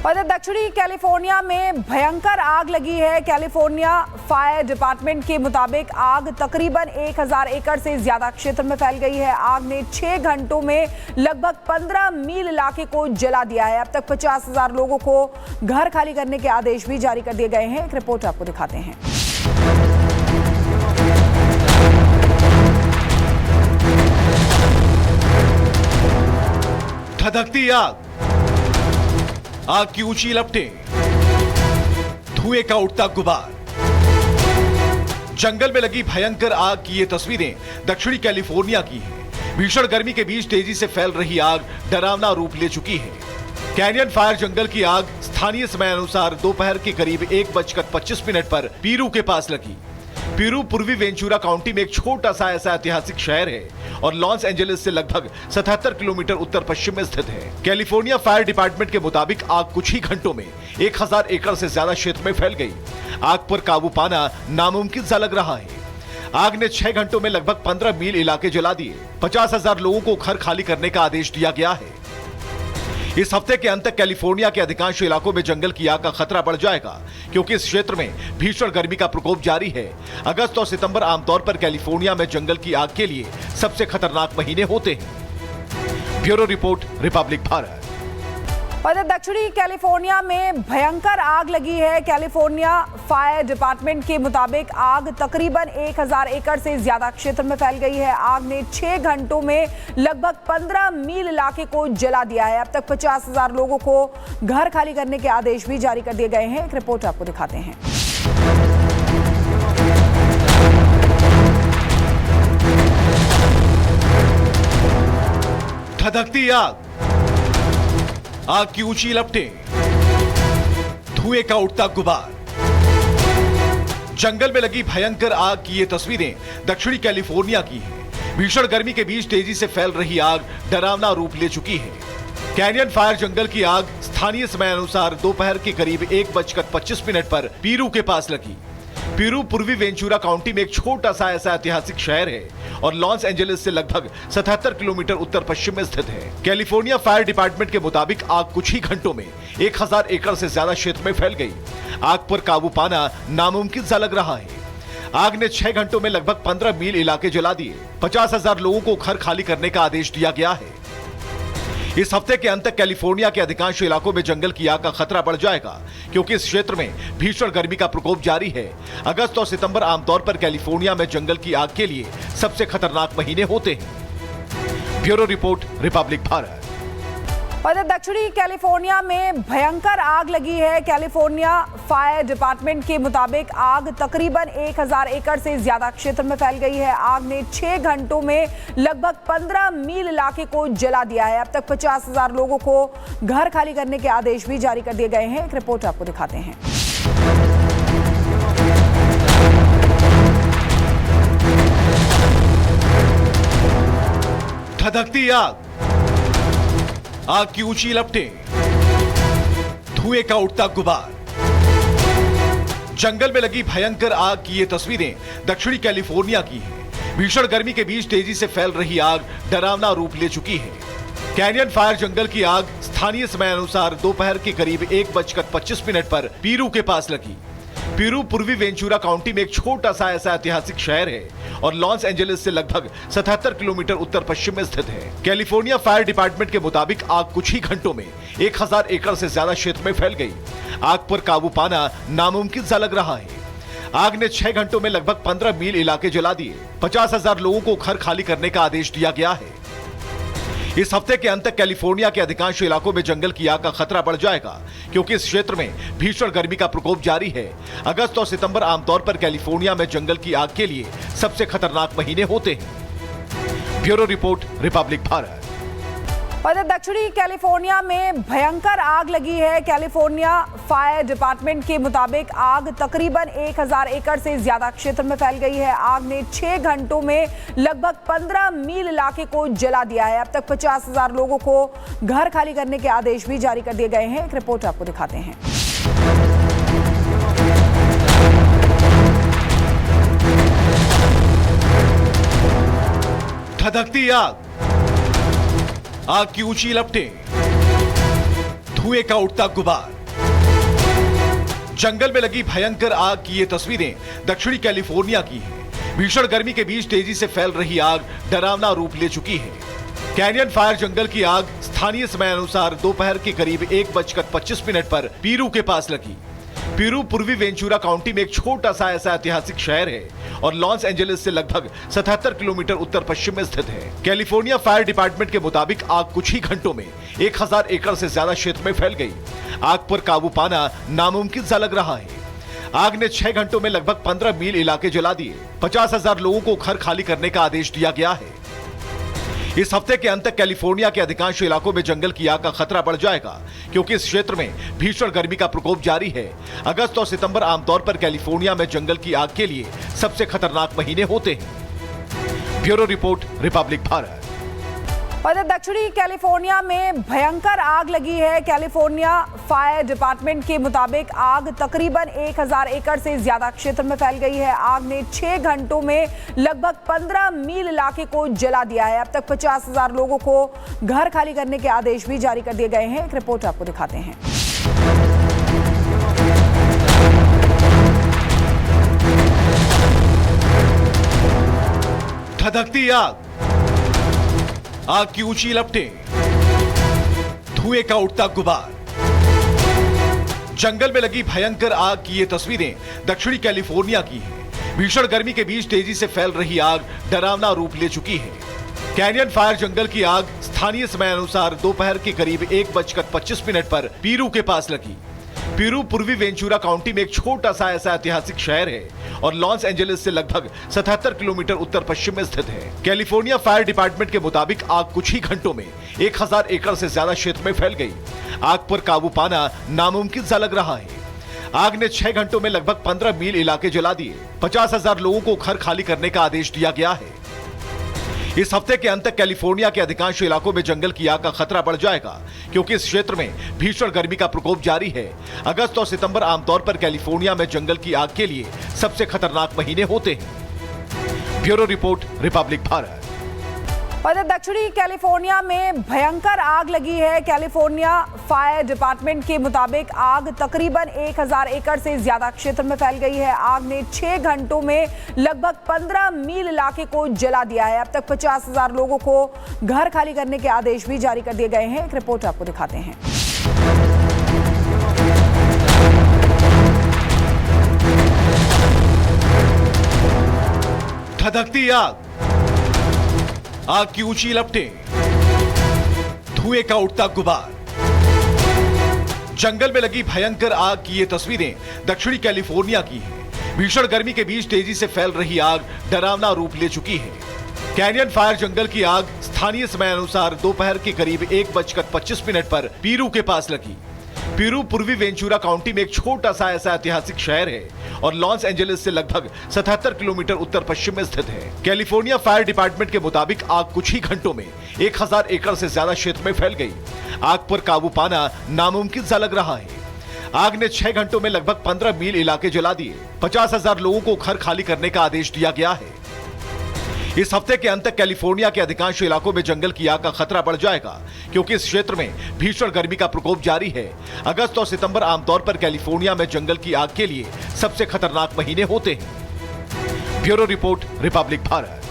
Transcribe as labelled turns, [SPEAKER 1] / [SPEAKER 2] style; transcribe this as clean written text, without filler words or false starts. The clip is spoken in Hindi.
[SPEAKER 1] और दक्षिणी कैलिफोर्निया में भयंकर आग लगी है। कैलिफोर्निया फायर डिपार्टमेंट के मुताबिक आग तकरीबन 1000 एकड़ से ज्यादा क्षेत्र में फैल गई है। आग ने 6 घंटों में लगभग 15 मील इलाके को जला दिया है। अब तक 50,000 लोगों को घर खाली करने के आदेश भी जारी कर दिए गए हैं। एक रिपोर्ट आपको दिखाते हैं।
[SPEAKER 2] धधकती आग की ऊंची लपटें, धुएं का उठता गुबार। जंगल में लगी भयंकर आग की ये तस्वीरें दक्षिणी कैलिफोर्निया की हैं। भीषण गर्मी के बीच तेजी से फैल रही आग डरावना रूप ले चुकी है। कैनियन फायर जंगल की आग स्थानीय समय अनुसार दोपहर के करीब 1:25 पर पीरू के पास लगी। पीरू पूर्वी वेंचुरा काउंटी में एक छोटा सा ऐसा ऐतिहासिक शहर है और लॉस एंजलिस से लगभग 77 किलोमीटर उत्तर पश्चिम में स्थित है। कैलिफोर्निया फायर डिपार्टमेंट के मुताबिक आग कुछ ही घंटों में 1000 एकड़ से ज्यादा क्षेत्र में फैल गई। आग पर काबू पाना नामुमकिन सा लग रहा है। आग ने 6 घंटों में लगभग 15 मील इलाके जला दिए। 50,000 लोगों को घर खाली करने का आदेश दिया गया है। इस हफ्ते के अंत तक कैलिफोर्निया के अधिकांश इलाकों में जंगल की आग का खतरा बढ़ जाएगा, क्योंकि इस क्षेत्र में भीषण गर्मी का प्रकोप जारी है। अगस्त और सितंबर आमतौर पर कैलिफोर्निया में जंगल की आग के लिए सबसे खतरनाक महीने होते हैं। Bureau report, Republic Bharat.
[SPEAKER 1] और दक्षिणी कैलिफोर्निया में भयंकर आग लगी है। कैलिफोर्निया फायर डिपार्टमेंट के मुताबिक आग तकरीबन 1000 एकड़ से ज्यादा क्षेत्र में फैल गई है। आग ने 6 घंटों में लगभग 15 मील इलाके को जला दिया है। अब तक 50,000 लोगों को घर खाली करने के आदेश भी जारी कर दिए गए हैं। एक रिपोर्ट आपको दिखाते हैं।
[SPEAKER 2] धधकती आग की ऊंची लपटें, धुएं का उठता गुबार। जंगल में लगी भयंकर आग की ये तस्वीरें दक्षिणी कैलिफोर्निया की हैं। भीषण गर्मी के बीच तेजी से फैल रही आग डरावना रूप ले चुकी है। कैनियन फायर जंगल की आग स्थानीय समय अनुसार दोपहर के करीब 1:25 पर पीरू के पास लगी। पीरू पूर्वी वेंचुरा काउंटी में एक छोटा सा ऐसा ऐतिहासिक शहर है और लॉस एंजलिस से लगभग 77 किलोमीटर उत्तर पश्चिम में स्थित है। कैलिफोर्निया फायर डिपार्टमेंट के मुताबिक आग कुछ ही घंटों में 1000 एकड़ से ज्यादा क्षेत्र में फैल गई। आग पर काबू पाना नामुमकिन सा लग रहा है। आग ने 6 घंटों में लगभग 15 मील इलाके जला दिए। 50,000 लोगों को घर खाली करने का आदेश दिया गया है। इस हफ्ते के अंत तक कैलिफोर्निया के अधिकांश इलाकों में जंगल की आग का खतरा बढ़ जाएगा, क्योंकि इस क्षेत्र में भीषण गर्मी का प्रकोप जारी है। अगस्त और सितंबर आमतौर पर कैलिफोर्निया में जंगल की आग के लिए सबसे खतरनाक महीने होते हैं। Bureau report, Republic Bharat.
[SPEAKER 1] और दक्षिणी कैलिफोर्निया में भयंकर आग लगी है। कैलिफोर्निया फायर डिपार्टमेंट के मुताबिक आग तकरीबन 1000 एकड़ से ज्यादा क्षेत्र में फैल गई है। आग ने 6 घंटों में लगभग 15 मील इलाके को जला दिया है। अब तक 50,000 लोगों को घर खाली करने के आदेश भी जारी कर दिए गए हैं। एक रिपोर्ट आपको दिखाते हैं।
[SPEAKER 2] धधकती आग की ऊंची लपटें, धुएं का उठता गुबार। जंगल में लगी भयंकर आग की ये तस्वीरें दक्षिणी कैलिफोर्निया की हैं। भीषण गर्मी के बीच तेजी से फैल रही आग डरावना रूप ले चुकी है। कैनियन फायर जंगल की आग स्थानीय समय अनुसार दोपहर के करीब 1:25 पर पीरू के पास लगी। पीरू पूर्वी वेंचुरा काउंटी में एक छोटा सा ऐसा ऐतिहासिक शहर है और लॉस एंजलिस से लगभग 77 किलोमीटर उत्तर पश्चिम में स्थित है। कैलिफोर्निया फायर डिपार्टमेंट के मुताबिक आग कुछ ही घंटों में 1000 एकड़ से ज्यादा क्षेत्र में फैल गई। आग पर काबू पाना नामुमकिन सा लग रहा है। आग ने 6 घंटों में लगभग 15 मील इलाके जला दिए। 50,000 लोगों को घर खाली करने का आदेश दिया गया है। इस हफ्ते के अंत तक कैलिफोर्निया के अधिकांश इलाकों में जंगल की आग का खतरा बढ़ जाएगा, क्योंकि इस क्षेत्र में भीषण गर्मी का प्रकोप जारी है। अगस्त और सितंबर आमतौर पर कैलिफोर्निया में जंगल की आग के लिए सबसे खतरनाक महीने होते हैं। Bureau report, Republic Bharat.
[SPEAKER 1] और दक्षिणी कैलिफोर्निया में भयंकर आग लगी है। कैलिफोर्निया फायर डिपार्टमेंट के मुताबिक आग तकरीबन 1000 एकड़ से ज्यादा क्षेत्र में फैल गई है। आग ने 6 घंटों में लगभग 15 मील इलाके को जला दिया है। अब तक 50,000 लोगों को घर खाली करने के आदेश भी जारी कर दिए गए हैं। एक रिपोर्ट आपको दिखाते हैं।
[SPEAKER 2] धधकती आग की ऊंची लपटें, धुएं का उठता गुबार। जंगल में लगी भयंकर आग की ये तस्वीरें दक्षिणी कैलिफोर्निया की हैं। भीषण गर्मी के बीच तेजी से फैल रही आग डरावना रूप ले चुकी है। कैनियन फायर जंगल की आग स्थानीय समय अनुसार दोपहर के करीब 1:25 पर पीरू के पास लगी। पीरू पूर्वी वेंचुरा काउंटी में एक छोटा सा ऐसा ऐतिहासिक शहर है और लॉस एंजलिस से लगभग 77 किलोमीटर उत्तर पश्चिम में स्थित है। कैलिफोर्निया फायर डिपार्टमेंट के मुताबिक आग कुछ ही घंटों में 1000 एकड़ से ज्यादा क्षेत्र में फैल गई। आग पर काबू पाना नामुमकिन सा लग रहा है। आग ने 6 घंटों में लगभग 15 मील इलाके जला दिए। 50,000 लोगों को घर खाली करने का आदेश दिया गया है। इस हफ्ते के अंत तक कैलिफोर्निया के अधिकांश इलाकों में जंगल की आग का खतरा बढ़ जाएगा, क्योंकि इस क्षेत्र में भीषण गर्मी का प्रकोप जारी है। अगस्त और सितंबर आमतौर पर कैलिफोर्निया में जंगल की आग के लिए सबसे खतरनाक महीने होते हैं। Bureau report, Republic Bharat.
[SPEAKER 1] और दक्षिणी कैलिफोर्निया में भयंकर आग लगी है। कैलिफोर्निया फायर डिपार्टमेंट के मुताबिक आग तकरीबन 1000 एकड़ से ज्यादा क्षेत्र में फैल गई है। आग ने 6 घंटों में लगभग 15 मील इलाके को जला दिया है। अब तक 50,000 लोगों को घर खाली करने के आदेश भी जारी कर दिए गए हैं। एक रिपोर्ट आपको दिखाते हैं।
[SPEAKER 2] धधकती आग की ऊंची लपटें, धुएं का उठता गुबार। जंगल में लगी भयंकर आग की ये तस्वीरें दक्षिणी कैलिफोर्निया की हैं। भीषण गर्मी के बीच तेजी से फैल रही आग डरावना रूप ले चुकी है। कैनियन फायर जंगल की आग स्थानीय समय अनुसार दोपहर के करीब 1:25 पर पीरू के पास लगी। पीरू पूर्वी वेंचुरा काउंटी में एक छोटा सा ऐसा ऐतिहासिक शहर है और लॉस एंजलिस से लगभग 77 किलोमीटर उत्तर पश्चिम में स्थित है। कैलिफोर्निया फायर डिपार्टमेंट के मुताबिक आग कुछ ही घंटों में 1000 एकड़ से ज्यादा क्षेत्र में फैल गई। आग पर काबू पाना नामुमकिन सा लग रहा है। आग ने 6 घंटों में लगभग 15 मील इलाके जला दिए। 50,000 लोगों को घर खाली करने का आदेश दिया गया है। इस हफ्ते के अंत तक कैलिफोर्निया के अधिकांश इलाकों में जंगल की आग का खतरा बढ़ जाएगा, क्योंकि इस क्षेत्र में भीषण गर्मी का प्रकोप जारी है। अगस्त और सितंबर आमतौर पर कैलिफोर्निया में जंगल की आग के लिए सबसे खतरनाक महीने होते हैं। Bureau report, Republic Bharat.
[SPEAKER 1] और दक्षिणी कैलिफोर्निया में भयंकर आग लगी है। कैलिफोर्निया फायर डिपार्टमेंट के मुताबिक आग तकरीबन 1000 एकड़ से ज्यादा क्षेत्र में फैल गई है। आग ने 6 घंटों में लगभग 15 मील इलाके को जला दिया है। अब तक 50,000 लोगों को घर खाली करने के आदेश भी जारी कर दिए गए हैं। एक रिपोर्ट आपको दिखाते हैं।
[SPEAKER 2] धधकती आग की ऊंची लपटें, धुएं का उठता गुबार। जंगल में लगी भयंकर आग की ये तस्वीरें दक्षिणी कैलिफोर्निया की हैं। भीषण गर्मी के बीच तेजी से फैल रही आग डरावना रूप ले चुकी है। कैनियन फायर जंगल की आग स्थानीय समय अनुसार दोपहर के करीब 1:25 पर पीरू के पास लगी। पीरू पूर्वी वेंचुरा काउंटी में एक छोटा सा ऐसा ऐतिहासिक शहर है और लॉस एंजलिस से लगभग 77 किलोमीटर उत्तर पश्चिम में स्थित है। कैलिफोर्निया फायर डिपार्टमेंट के मुताबिक आग कुछ ही घंटों में 1000 एकड़ से ज्यादा क्षेत्र में फैल गई। आग पर काबू पाना नामुमकिन सा लग रहा है। आग ने 6 घंटों में लगभग 15 मील इलाके जला दिए। 50,000 लोगों को घर खाली करने का आदेश दिया गया है। इस हफ्ते के अंत तक कैलिफोर्निया के अधिकांश इलाकों में जंगल की आग का खतरा बढ़ जाएगा, क्योंकि इस क्षेत्र में भीषण गर्मी का प्रकोप जारी है। अगस्त और सितंबर आमतौर पर कैलिफोर्निया में जंगल की आग के लिए सबसे खतरनाक महीने होते हैं। Bureau report, Republic Bharat.